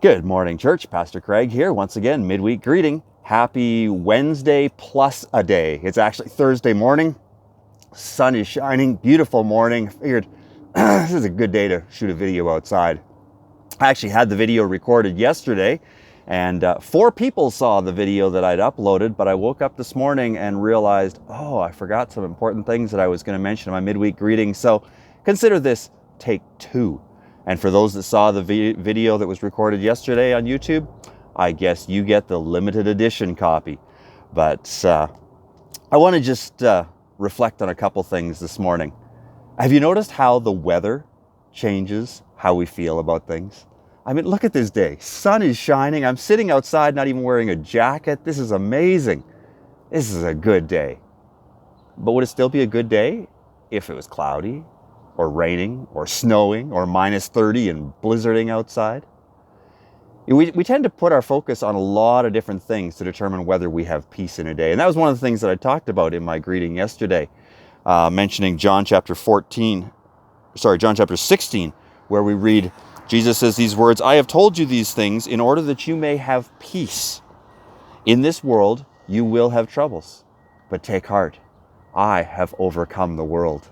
Good morning, church. Pastor Craig here. Once again, midweek greeting. Happy Wednesday plus a day. It's actually Thursday morning. Sun is shining. Beautiful morning. I figured this is a good day to shoot a video outside. I actually had the video recorded yesterday, and 4 people saw the video that I'd uploaded, but I woke up this morning and realized, oh, I forgot some important things that I was going to mention in my midweek greeting. So consider this take 2. And for those that saw the video that was recorded yesterday on YouTube, I guess you get the limited edition copy. But I want to just reflect on a couple things this morning. Have you noticed how the weather changes how we feel about things? I mean, look at this day. Sun is shining. I'm sitting outside, not even wearing a jacket. This is amazing. This is a good day. But would it still be a good day if it was cloudy, or raining, or snowing, or minus 30 and blizzarding outside? We tend to put our focus on a lot of different things to determine whether we have peace in a day. And that was one of the things that I talked about in my greeting yesterday, mentioning John chapter 16, where we read, Jesus says these words, "I have told you these things in order that you may have peace. In this world you will have troubles, but take heart. I have overcome the world."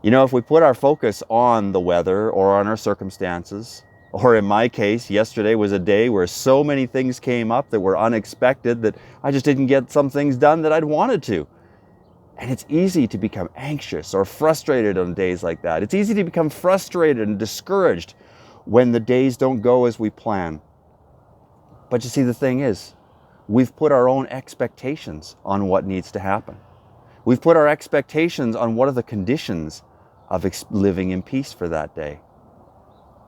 You know, if we put our focus on the weather or on our circumstances, or in my case, yesterday was a day where so many things came up that were unexpected that I just didn't get some things done that I'd wanted to. And it's easy to become anxious or frustrated on days like that. It's easy to become frustrated and discouraged when the days don't go as we plan. But you see, the thing is, we've put our own expectations on what needs to happen. We've put our expectations on what are the conditions of living in peace for that day.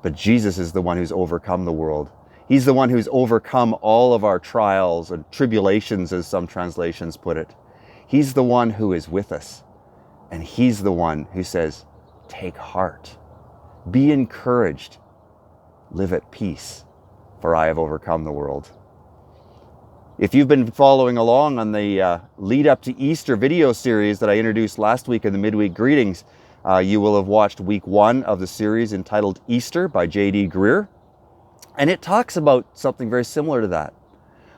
But Jesus is the one who's overcome the world. He's the one who's overcome all of our trials and tribulations, as some translations put it. He's the one who is with us. And he's the one who says, take heart. Be encouraged. Live at peace, for I have overcome the world. If you've been following along on the lead up to Easter video series that I introduced last week in the midweek greetings, you will have watched week 1 of the series entitled Easter by J.D. Greer. And it talks about something very similar to that,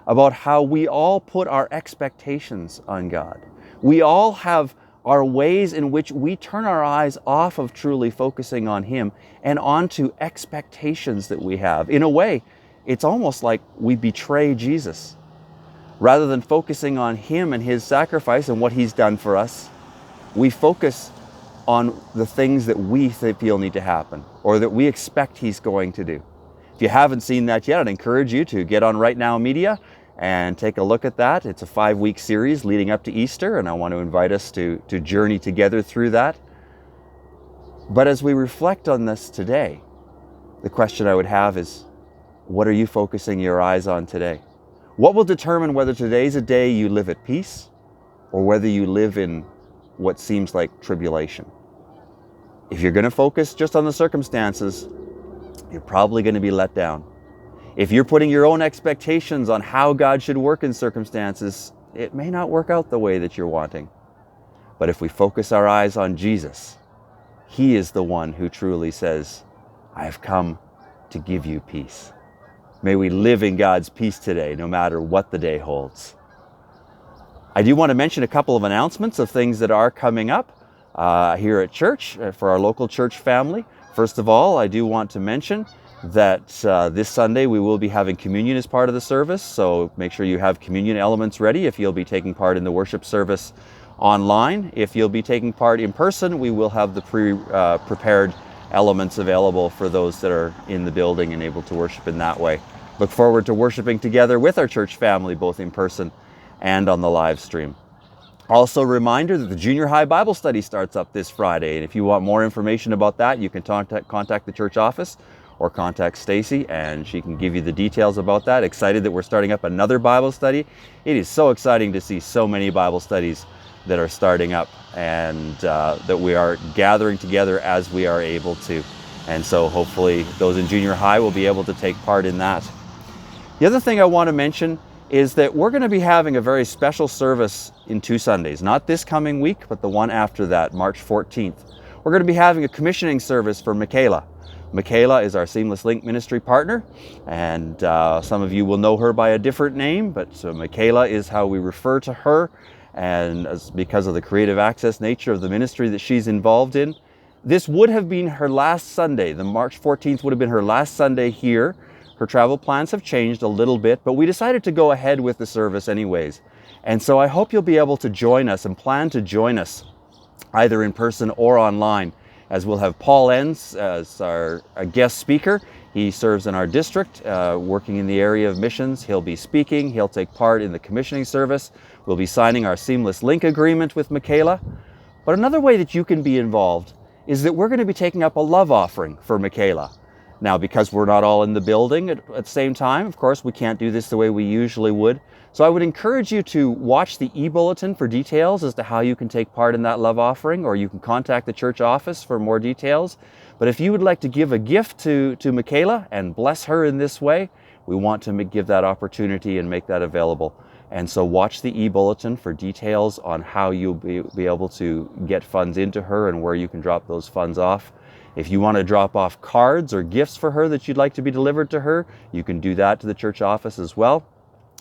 about how we all put our expectations on God. We all have our ways in which we turn our eyes off of truly focusing on Him and onto expectations that we have. In a way, it's almost like we betray Jesus. Rather than focusing on Him and His sacrifice and what He's done for us, we focus on the things that we feel need to happen or that we expect He's going to do. If you haven't seen that yet, I'd encourage you to get on Right Now Media and take a look at that. It's a 5-week series leading up to Easter, and I want to invite us to journey together through that. But as we reflect on this today, the question I would have is, what are you focusing your eyes on today? What will determine whether today's a day you live at peace or whether you live in what seems like tribulation? If you're going to focus just on the circumstances, you're probably going to be let down. If you're putting your own expectations on how God should work in circumstances, it may not work out the way that you're wanting. But if we focus our eyes on Jesus, He is the one who truly says, I have come to give you peace. May we live in God's peace today, no matter what the day holds. I do want to mention a couple of announcements of things that are coming up here at church for our local church family. First of all, I do want to mention that this Sunday we will be having communion as part of the service, so make sure you have communion elements ready if you'll be taking part in the worship service online. If you'll be taking part in person, we will have the prepared elements available for those that are in the building and able to worship in that way. Look forward to worshiping together with our church family, both in person and on the live stream. Also, a reminder that the junior high Bible study starts up this Friday. And if you want more information about that, you can contact the church office or contact Stacy, and she can give you the details about that. Excited that we're starting up another Bible study. It is so exciting to see so many Bible studies that are starting up, and that we are gathering together as we are able to. And so hopefully those in junior high will be able to take part in that. The other thing I want to mention is that we're going to be having a very special service in 2 Sundays, not this coming week, but the one after that, March 14th. We're going to be having a commissioning service for Michaela. Michaela is our Seamless Link ministry partner, and some of you will know her by a different name, but Michaela is how we refer to her, and because of the creative access nature of the ministry that she's involved in. This would have been her last Sunday. The March 14th would have been her last Sunday here. Her travel plans have changed a little bit, but we decided to go ahead with the service anyways. And so I hope you'll be able to join us and plan to join us either in person or online, as we'll have Paul Enns as our guest speaker. He serves in our district, working in the area of missions. He'll be speaking. He'll take part in the commissioning service. We'll be signing our Seamless Link agreement with Michaela. But another way that you can be involved is that we're going to be taking up a love offering for Michaela. Now, because we're not all in the building at the same time, of course, we can't do this the way we usually would. So I would encourage you to watch the e-bulletin for details as to how you can take part in that love offering, or you can contact the church office for more details. But if you would like to give a gift to Michaela and bless her in this way, we want to give that opportunity and make that available. And so watch the e-bulletin for details on how you'll be able to get funds into her and where you can drop those funds off. If you want to drop off cards or gifts for her that you'd like to be delivered to her, you can do that to the church office as well.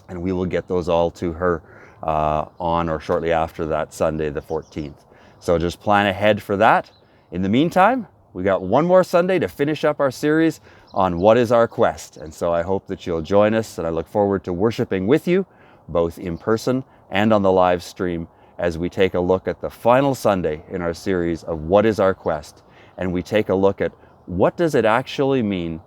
And we will get those all to her on or shortly after that Sunday, the 14th. So just plan ahead for that. In the meantime, we got one more Sunday to finish up our series on What is Our Quest? And so I hope that you'll join us, and I look forward to worshiping with you, both in person and on the live stream, as we take a look at the final Sunday in our series of What is Our Quest? And we take a look at what does it actually mean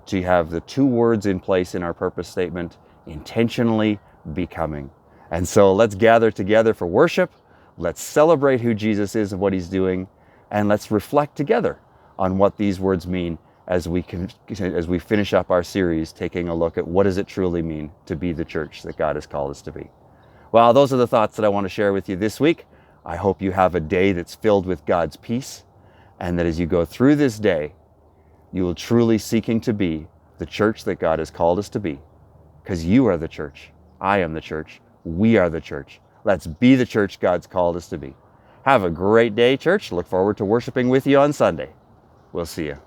to have the two words in place in our purpose statement, intentionally becoming. And so let's gather together for worship. Let's celebrate who Jesus is and what he's doing. And let's reflect together on what these words mean as we finish up our series, taking a look at what does it truly mean to be the church that God has called us to be. Well, those are the thoughts that I want to share with you this week. I hope you have a day that's filled with God's peace, and that as you go through this day, you will truly seeking to be the church that God has called us to be. Because you are the church. I am the church. We are the church. Let's be the church God's called us to be. Have a great day, church. Look forward to worshiping with you on Sunday. We'll see you.